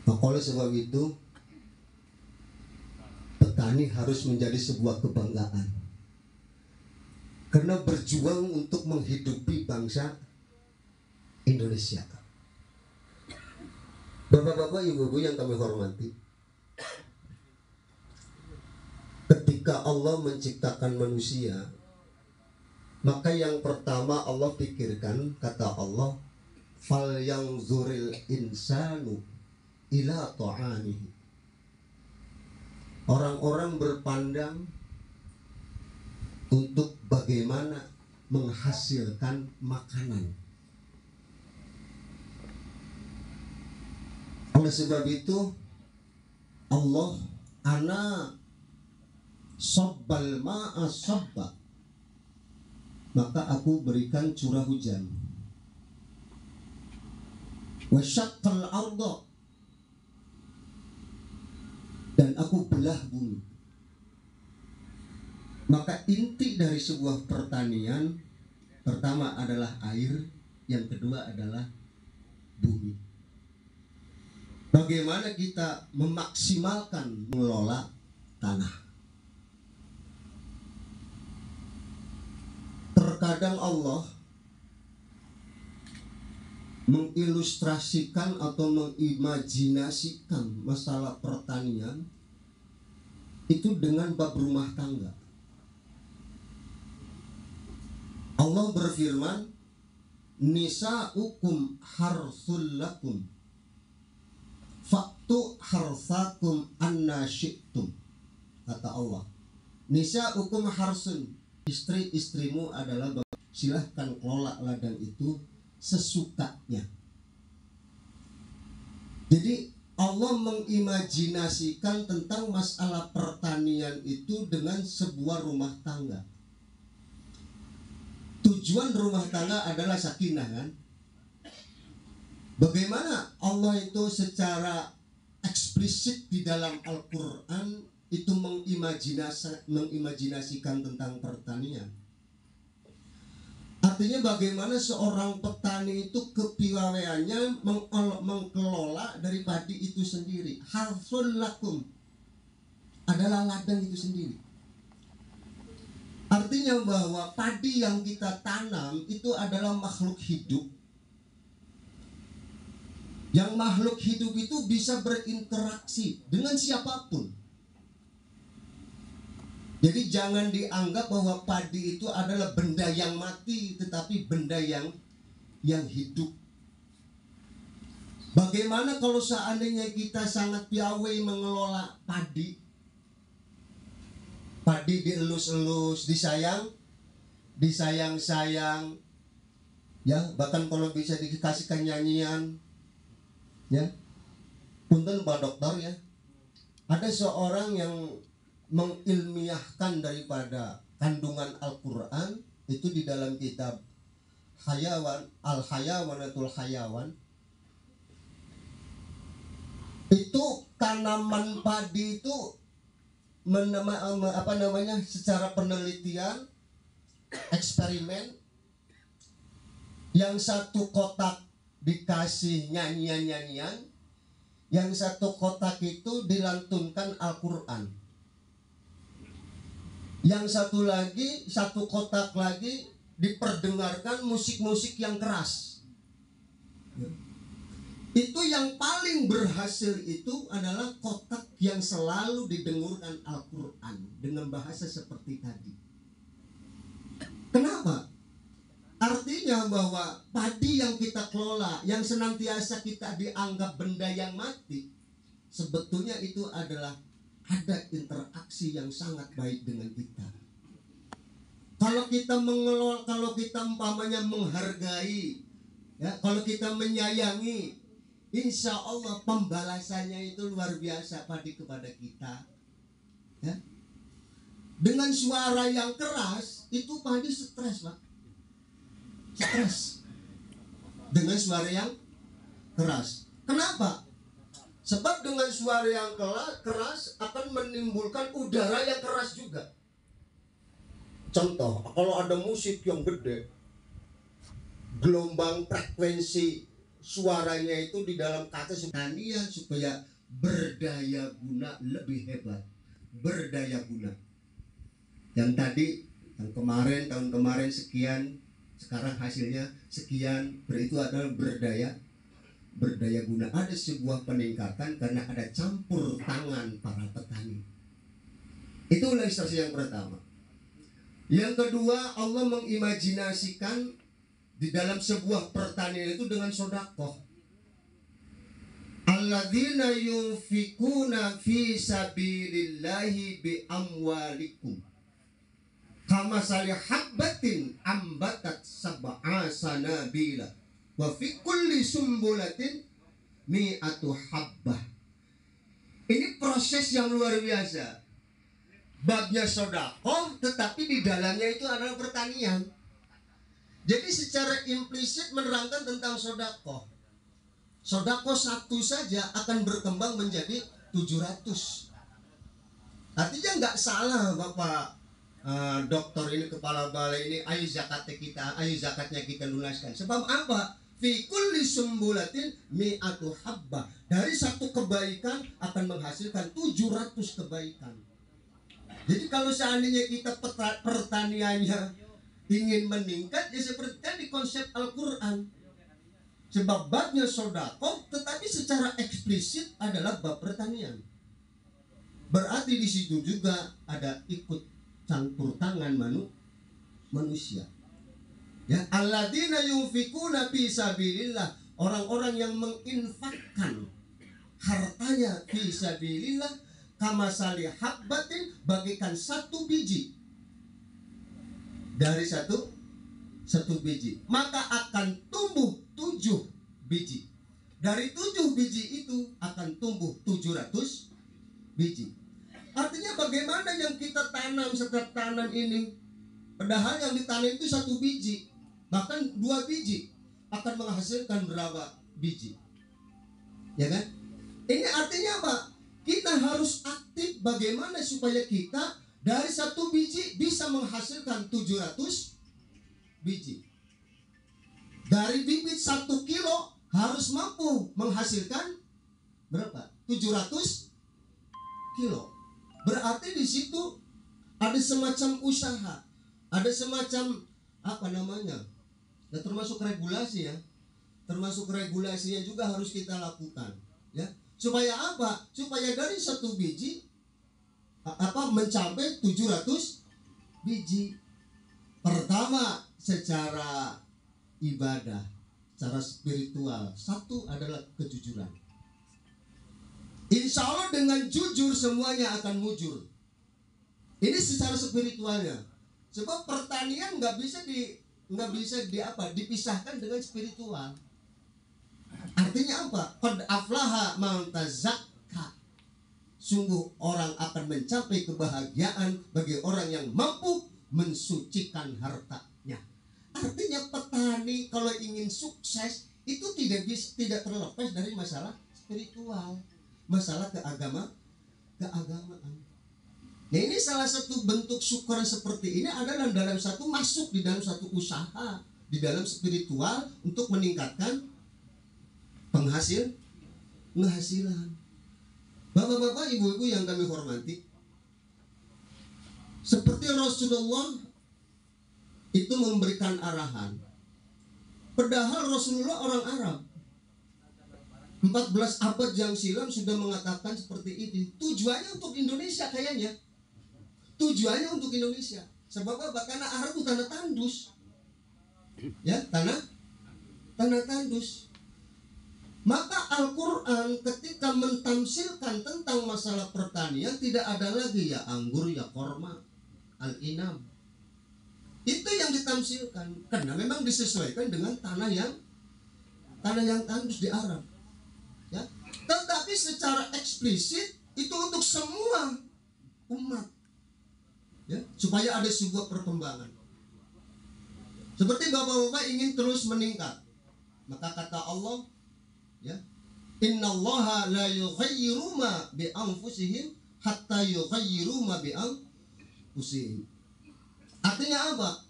Maka oleh sebab itu petani harus menjadi sebuah kebanggaan, karena berjuang untuk menghidupi bangsa Indonesia. Bapak-bapak, ibu-ibu yang kami hormati, ketika Allah menciptakan manusia, maka yang pertama Allah pikirkan, kata Allah, fal yanzuril insanu ila ta'amihi. Orang-orang berpandang untuk bagaimana menghasilkan makanan. Oleh sebab itu Allah ana sabbal ma'a sabba, maka aku berikan curah hujan. Wa syaqqal arda, dan aku belah bumi. Maka inti dari sebuah pertanian pertama adalah air, yang kedua adalah bumi. Bagaimana kita memaksimalkan mengelola tanah. Terkadang Allah mengilustrasikan atau mengimajinasikan masalah pertanian itu dengan bab rumah tangga. Allah berfirman, nisa'ukum harsul lakum faktu harsakum anna syi'tum. Kata Allah, nisa'ukum harsun, istri-istrimu adalah bapak, silahkan kelola ladang itu sesukanya. Jadi Allah mengimajinasikan tentang masalah pertanian itu dengan sebuah rumah tangga. Tujuan rumah tangga adalah sakinah, kan? Bagaimana Allah itu secara eksplisit di dalam Al-Quran itu mengimajinasikan tentang pertanian. Artinya bagaimana seorang petani itu kepiawaiannya mengelola dari padi itu sendiri. Harsul lakum adalah ladang itu sendiri. Artinya bahwa padi yang kita tanam itu adalah makhluk hidup. Yang makhluk hidup itu bisa berinteraksi dengan siapapun. Jadi jangan dianggap bahwa padi itu adalah benda yang mati, tetapi benda yang hidup. Bagaimana kalau seandainya kita sangat piawai mengelola padi? Padi dielus-elus, disayang-sayang, ya, bahkan kalau bisa dikasihkan nyanyian, ya. Punten Pak Dokter, ya. Ada seorang yang mengilmiahkan daripada kandungan Al-Quran itu di dalam kitab Hayawan, Al-Hayawanatul Hayawan. Itu tanaman padi itu secara penelitian eksperimen, yang satu kotak dikasih nyanyian-nyanyian, yang satu kotak itu dilantunkan Al-Quran, yang satu kotak lagi diperdengarkan musik-musik yang keras. Itu yang paling berhasil itu adalah kotak yang selalu didengarkan Al-Quran dengan bahasa seperti tadi. Kenapa? Artinya bahwa padi yang kita kelola, yang senantiasa kita dianggap benda yang mati, sebetulnya itu adalah ada interaksi yang sangat baik dengan kita. Kalau kita mengelola, kalau kita umpamanya menghargai, ya, kalau kita menyayangi, insya Allah pembalasannya itu luar biasa padi kepada kita, ya. Dengan suara yang keras itu padi stres, Pak. Stres dengan suara yang keras. Kenapa? Sebab dengan suara yang keras akan menimbulkan udara yang keras juga. Contoh, kalau ada musik yang gede, gelombang frekuensi suaranya itu di dalam kata pertanian supaya berdaya guna lebih hebat. Berdaya guna. Yang tadi, yang kemarin, tahun kemarin sekian, sekarang hasilnya sekian, itu adalah berdaya guna. Ada sebuah peningkatan karena ada campur tangan para petani. Itulah ilustrasi yang pertama. Yang kedua, Allah mengimajinasikan di dalam sebuah pertanian itu dengan sodakoh. Alladzina yunfikuna fi sabilillahi bi amwalikum kama sali habbatin ambatat sab'a sanabila wa fi kulli sumbulatin mi'atu habbah. Ini proses yang luar biasa. Babnya sodakoh, tetapi di dalamnya itu adalah pertanian. Jadi secara implisit menerangkan tentang sodakoh. Sodakoh satu saja akan berkembang menjadi 700. Artinya nggak salah Bapak dokter ini, kepala balai ini, ayo zakatnya kita lunaskan. Sebab apa? Fi kulli sumbulatin mi'atu habbah. Dari satu kebaikan akan menghasilkan 700 kebaikan. Jadi kalau seandainya kita pertaniannya ingin meningkat, ya seperti di konsep Al-Quran. Sebab babnya sodakoh, tetapi secara eksplisit adalah bab pertanian. Berarti di situ juga ada ikut campur tangan manusia. Ya, alladzina yunfikuna fi sabilillah, orang-orang yang menginfakkan hartanya fi sabilillah kama sali habbatin, bagikan satu biji. Dari satu biji maka akan tumbuh 7 biji. Dari 7 biji itu akan tumbuh 700 biji. Artinya bagaimana yang kita tanam setiap tanam ini, padahal yang ditanam itu 1 biji, bahkan 2 biji akan menghasilkan berapa biji, ya kan? Ini artinya apa? Kita harus aktif bagaimana supaya kita dari 1 biji bisa menghasilkan 700 biji. Dari bibit 1 kilo harus mampu menghasilkan berapa? 700 kilo. Berarti di situ ada semacam usaha, ada semacam apa namanya? Ya, termasuk regulasi ya. Termasuk regulasinya juga harus kita lakukan, ya. Supaya apa? Supaya dari 1 biji mencapai 700 biji. Pertama, secara ibadah, secara spiritual, satu adalah kejujuran. Insya Allah dengan jujur semuanya akan mujur. Ini secara spiritualnya. Sebab pertanian nggak bisa dipisahkan dengan spiritual. Artinya apa? Qad aflaha man tazakka. Sungguh orang akan mencapai kebahagiaan bagi orang yang mampu mensucikan hartanya. Artinya petani kalau ingin sukses itu tidak terlepas dari masalah spiritual, masalah keagamaan. Nah, ini salah satu bentuk syukur seperti ini adalah masuk di dalam satu usaha di dalam spiritual untuk meningkatkan penghasilan. Bapak-bapak, ibu-ibu yang kami hormati, seperti Rasulullah itu memberikan arahan. Padahal Rasulullah orang Arab. 14 abad yang silam sudah mengatakan seperti ini. Tujuannya untuk Indonesia kayaknya. Tujuannya untuk Indonesia. Sebab apa? Karena Arab itu tanah tandus. Ya, tanah tandus. Maka Al-Quran ketika mentamsilkan tentang masalah pertanian tidak ada lagi ya anggur, ya korma, al-inam. Itu yang ditamsilkan karena memang disesuaikan dengan tanah yang tandus di Arab. Ya. Tetapi secara eksplisit itu untuk semua umat. Ya, supaya ada sebuah perkembangan. Seperti bapak-bapak ingin terus meningkat, maka kata Allah, ya, innallaha la yughayyiru ma bi anfusihim hatta yughayyiru ma bi anfusihim. Artinya apa?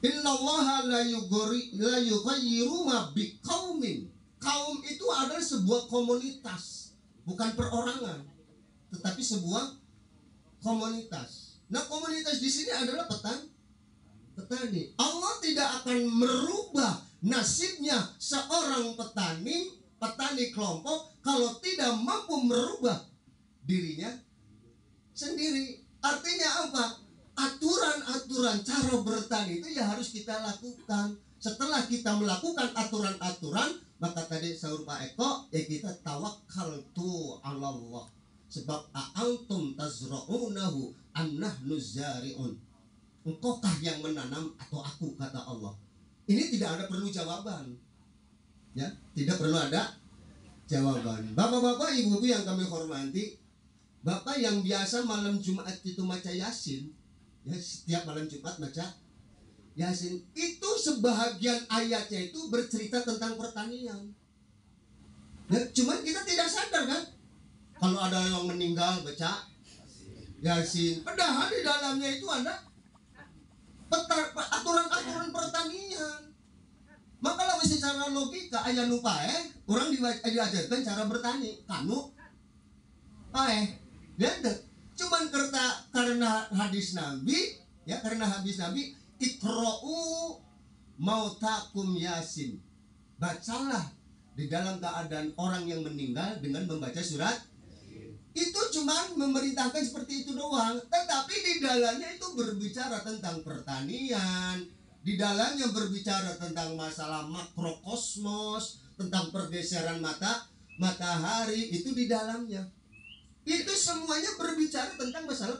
Innallaha la yughayyiru ma biqaumin. Kaum itu adalah sebuah komunitas, bukan perorangan, tetapi sebuah komunitas. Nah, komunitas di sini adalah petani. Allah tidak akan merubah nasibnya seorang petani kelompok kalau tidak mampu merubah dirinya sendiri. Artinya apa? Aturan-aturan cara bertani itu ya harus kita lakukan. Setelah kita melakukan aturan-aturan, maka tadi sahur Pak Eko, ya kita tawakkaltu 'ala Allah. Sebab a'antum tazra'unahu am nahnu zari'un. Engkaukah yang menanam atau aku, kata Allah. Ini tidak ada perlu jawaban. Ya, tidak perlu ada jawaban. Bapak-bapak, ibu-ibu yang kami hormati, Bapak yang biasa malam Jumat itu baca Yasin, ya setiap malam Jumat baca Yasin, itu sebahagian ayatnya itu bercerita tentang pertanian. Ya, cuman kita tidak sadar kan, kalau ada yang meninggal baca Yasin, padahal di dalamnya itu ada aturan-aturan pertanian. Maka lalu secara logika ayah lupa orang diajarkan cara bertani kanu lihat, cuman karena hadis Nabi, ya karena hadis Nabi, ikra'u mautakum Yasin, bacalah di dalam keadaan orang yang meninggal dengan membaca surat. Itu cuma memerintahkan seperti itu doang, tetapi di dalamnya itu berbicara tentang pertanian, di dalamnya berbicara tentang masalah makrokosmos, tentang pergeseran matahari, itu di dalamnya. Itu semuanya berbicara tentang masalah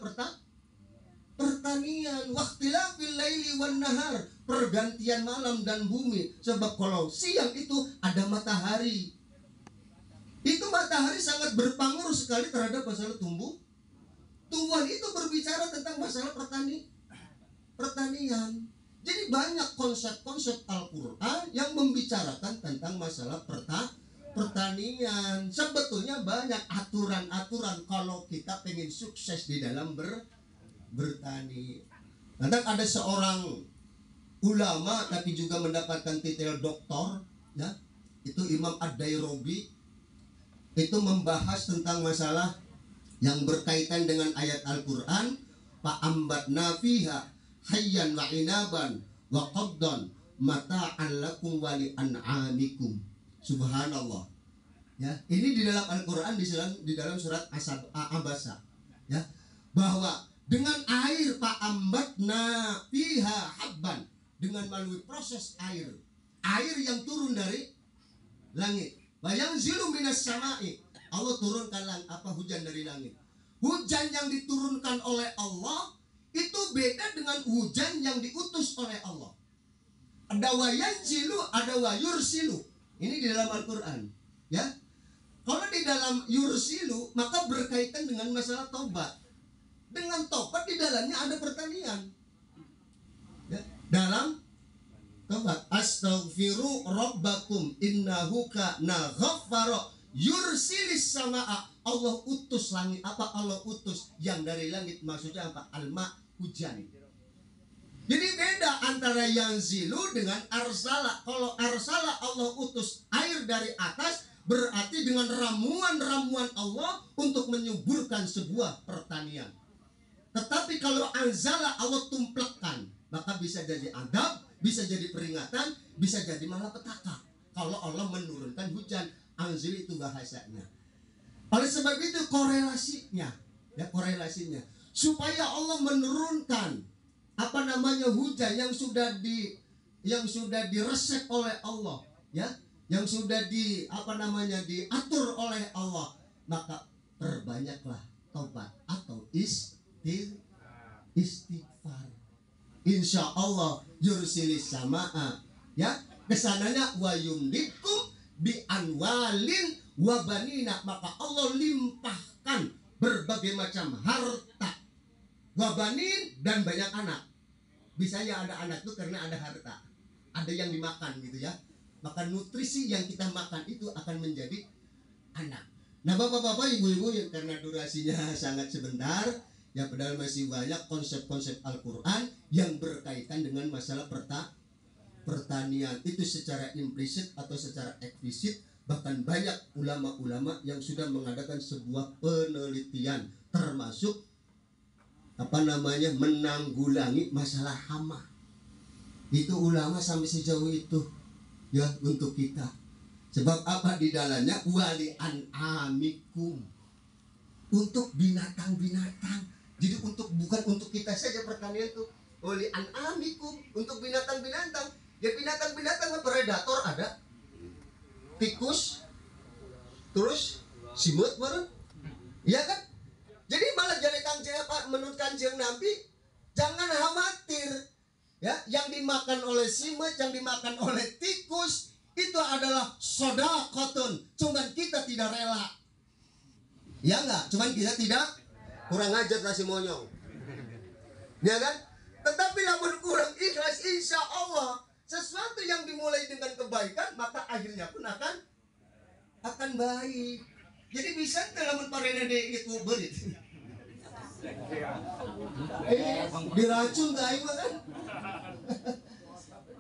pertanian. Waqtilafil laili wan nahar, pergantian malam dan bumi. Sebab kalau siang itu ada matahari, itu matahari sangat berpengaruh sekali terhadap masalah tumbuhan. Itu berbicara tentang masalah pertanian. Jadi banyak konsep-konsep Al-Quran yang membicarakan tentang masalah pertanian. Sebetulnya banyak aturan-aturan kalau kita pengen sukses di dalam bertani. Kadang ada seorang ulama tapi juga mendapatkan titel doktor, ya, itu Imam Ad-Dairobi, itu membahas tentang masalah yang berkaitan dengan ayat Al-Quran. Fa'ambatna fiha hayyan wa inaban wa qaddan mata'an lakum wa li'an'amikum. Subhanallah. Ya, ini di dalam Al-Quran, di dalam surat Abasa, ya, bahwa dengan air fa'ambatna fiha habban, dengan melalui proses air yang turun dari langit. Bayang zilu minas sama'i, Allah turunkan hujan dari langit. Hujan yang diturunkan oleh Allah itu beda dengan hujan yang diutus oleh Allah. Ada wayanzilu, ada wayursilu. Ini di dalam Al-Quran, ya. Kalau di dalam yursilu maka berkaitan dengan masalah tobat. Dengan tobat di dalamnya ada pertanian, ya. Dalam tobat, astaghfiru rabbakum innahu kana ghaffara yursilis samaa. Allah utus langit. Apa Allah utus yang dari langit? Maksudnya apa? Alma, hujan. Jadi beda antara yanzilu dengan arsala. Kalau arsala Allah utus air dari atas, berarti dengan ramuan-ramuan Allah untuk menyuburkan sebuah pertanian. Tetapi kalau anzala Allah tumplekkan, maka bisa jadi adab, bisa jadi peringatan, bisa jadi malapetaka. Kalau Allah menurunkan hujan, anzil itu bahasanya. Oleh sebab itu korelasinya, supaya Allah menurunkan hujan yang sudah diresep oleh Allah, ya, yang sudah diatur oleh Allah, maka perbanyaklah taubat atau istighfar. Insya Allah yursilis samaa, ya, kesananya wa yumdikum bi anwalin wa banina, maka Allah limpahkan berbagai macam harta, wa banin, dan banyak anak. Bisanya ada anak itu karena ada harta, ada yang dimakan gitu, ya. Maka nutrisi yang kita makan itu akan menjadi anak. Nah, bapak-bapak, ibu-ibu, yang karena durasinya sangat sebentar, Ya padahal masih banyak konsep-konsep Al-Quran yang berkaitan dengan masalah pertanian. Itu secara implisit atau secara eksplisit. Bahkan banyak ulama-ulama yang sudah mengadakan sebuah penelitian, termasuk menanggulangi masalah hama. Itu ulama sampai sejauh itu ya untuk kita. Sebab apa di dalamnya? Wali an'amikum, untuk binatang-binatang. Jadi bukan untuk kita saja pertanian itu. Wali an'amikum, untuk binatang-binatang. Ya binatang-binatang predator ada, tikus, terus simut bareng, ya kan? Jadi malah jadi menurut Kanjeng Nabi, jangan khawatir ya, yang dimakan oleh simut, yang dimakan oleh tikus itu adalah sodaqotun, cuman kita tidak rela, ya enggak? Cuman kita tidak, kurang ajar nasi monyong, ya kan? Tetapi namun kurang ikhlas, insya Allah sesuatu yang dimulai dengan kebaikan maka akhirnya pun akan baik. Jadi bisa dalam parena itu berit. Diracun gak aing kan?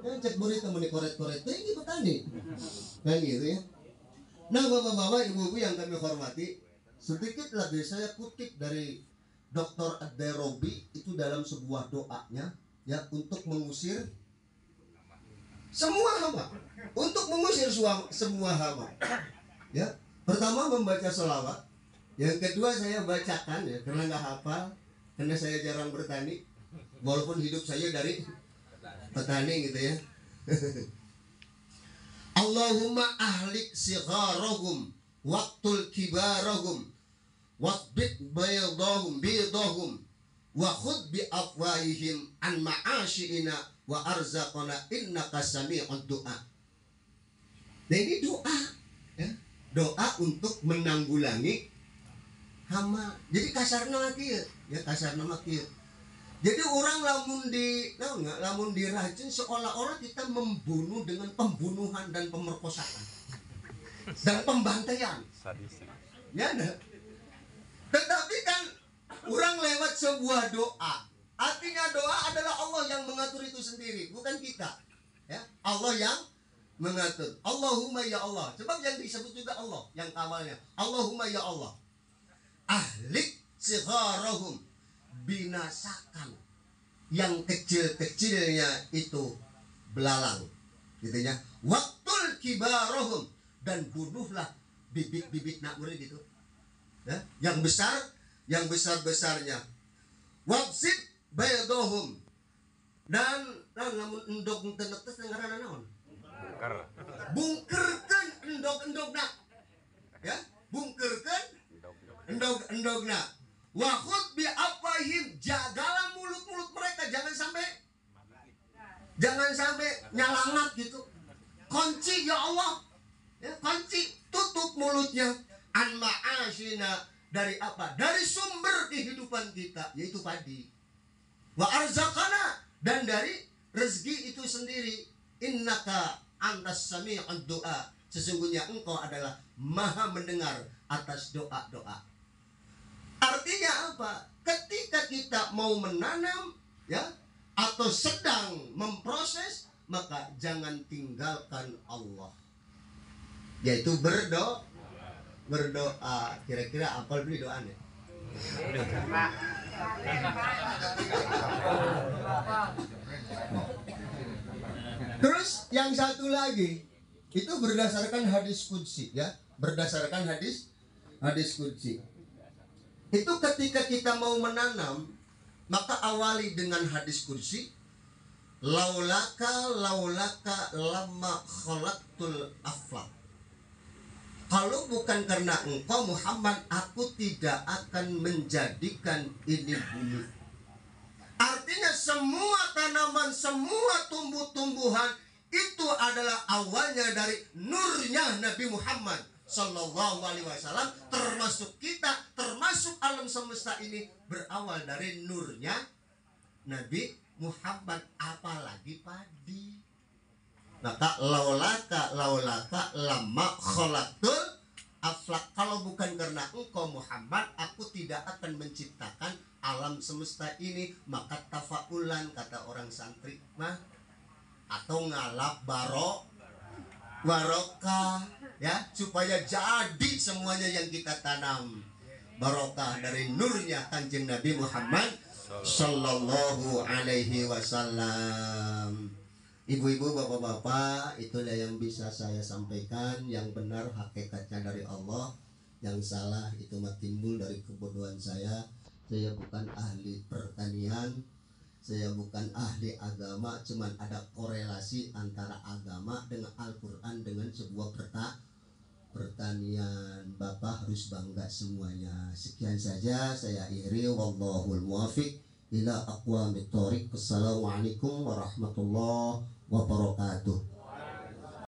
Ya cek berit temen koret-koret tinggi petani. Kan gitu ya. Nah, bapak-bapak, ibu-ibu yang kami hormati, sedikit lagi saya kutip dari Dr. Ad-Darobi itu dalam sebuah doanya ya untuk mengusir semua hama, untuk mengusir semua hama. Ya, pertama membaca selawat, yang kedua saya bacakan ya karena nggak hafal, karena saya jarang bertani, walaupun hidup saya dari petani gitu ya. Allahumma ahlik sigharahum waqtul kibarahum wasbit bidahum wa khud bi afwahihim an ma'ashina wa arzaqana innaka sami'ud du'a. Nah ini doa ya, doa untuk menanggulangi hama. Jadi kasarna kieu ya, kasarna mah kieu. Jadi orang lamun diracun seolah-olah kita membunuh dengan pembunuhan dan pemerkosaan dan pembantaian. Ya nah. Tetapi kan orang lewat sebuah doa. Artinya doa adalah Allah yang mengatur itu sendiri, bukan kita. Ya, Allah yang mengatur. Allahumma ya Allah. Sebab yang disebut juga Allah yang awalnya. Allahumma ya Allah. Ahlik sigharahum, binasakan yang kecil-kecilnya itu belalang, gitu ya. Waqtul kibarahum, dan bunuhlah bibit-bibit nakmur gitu. Ya, yang besar-besarnya. Wabsid baydahum, dan namun endog tenetes ngaranna naon? Bungkerkeun endog-endogna. Ya, bungkerkeun endog-endogna. Wa khud bi afwahim, jagalah mulut-mulut mereka jangan sampai nyalangat gitu. Kunci ya Allah. Ya, kunci, tutup mulutnya. An ma'ashina, dari apa? Dari sumber kehidupan kita, yaitu padi. Wa arzaqana, dan dari rezeki itu sendiri. Innaka antas sami'ud du'a, sesungguhnya engkau adalah maha mendengar atas doa-doa. Artinya apa? Ketika kita mau menanam ya atau sedang memproses, maka jangan tinggalkan Allah, yaitu berdoa. Kira-kira apa dulu doanya? Terus yang satu lagi itu berdasarkan hadis qudsi ya, berdasarkan hadis qudsi. Itu ketika kita mau menanam, maka awali dengan hadis qudsi, laulaka lamma khalaqtul aflaq. Kalau bukan karena engkau Muhammad, aku tidak akan menjadikan ini bumi. Artinya semua tanaman, semua tumbuh-tumbuhan itu adalah awalnya dari nurnya Nabi Muhammad Sallallahu Alaihi Wasallam. Termasuk kita, termasuk alam semesta ini berawal dari nurnya Nabi Muhammad, apalagi padi. Maka laulaka lama khalaqtul aflaq. Kalau bukan karena engkau Muhammad, aku tidak akan menciptakan alam semesta ini, maka tafaulan kata orang santri mah, atau ngalap barokah ya, supaya jadi semuanya yang kita tanam barokah dari nurnya Kanjeng Nabi Muhammad sallallahu alaihi wasallam. Ibu-ibu, bapak-bapak, itulah yang bisa saya sampaikan. Yang benar hakikatnya dari Allah, yang salah itu mah timbul dari kebodohan saya. Saya bukan ahli pertanian, saya bukan ahli agama, cuman ada korelasi antara agama dengan Al-Quran dengan sebuah pertanian. Bapak harus bangga semuanya. Sekian saja saya akhiri, wallahul muwafiq ila aqwamit thoriq. Wassalamualaikum warahmatullahi wabarakatuh.